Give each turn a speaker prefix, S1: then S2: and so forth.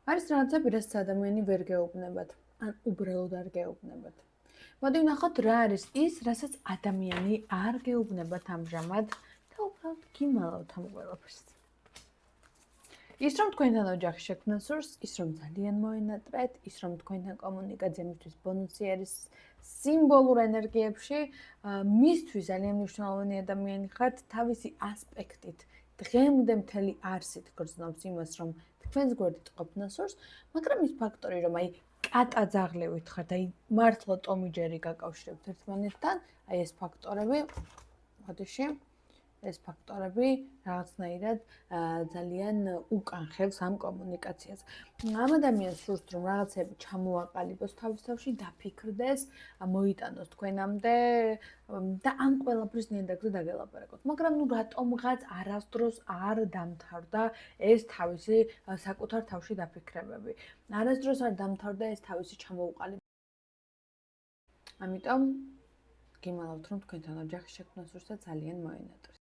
S1: არის რაღაცები, რასაც ადამიანი ვერ გეუბნებათ, ან უბრალოდ არ გეუბნებათ. მოდი ვნახოთ რა არის ის, რასაც ადამიანი არ გეუბნებათ ამჟამად და უბრალოდ გიმალავთ ამ ყველაფერს. ის რომ თქვენთან ოჯახი შექმნას სურს, ის რომ ძალიან მოენატრეთ, ის რომ თქვენთან კომუნიკაცია მისთვის ბონუსი არის სიმბოლურ ენერგიებში, მისთვის ძალიან მნიშვნელოვანი ადამიანი ხართ თავისი ასპექტით. დღემდე მთელი არსით გრძნობს იმას, რომ თქვენს გვერდით ყოფნა სურს, მაგრამ ის ფაქტორი, რომ აი კატაძაღლივით ხართ, აი მართლა ტომი ჯერი გაკავშირებთ ერთმანეთთან, აი ეს ფაქტორები, მოდიში ეს ფაქტორები რაღაცნაირად ძალიან უკან ხელს ამ კომუნიკაციას. ამ ადამიანს სურს რომ რაღაცები ჩამოაყალიბოს თავის თავში, დაფიქრდეს, მოიტანოს თქვენამდე და ამ ყველაფრის ნიადაგზე დაგელაპარაკოთ. მაგრამ ნუ რატომღაც არასდროს არ დამთავრდა ეს თავისი საკუთარ თავში დაფიქრებები. არასდროს არ დამთავრდა ეს თავისი ჩამოუყალიბება. ამიტომ გიმალავთ რომ თქვენთან ოჯახი შექმნას სურს და ძალიან მოენატრეთ.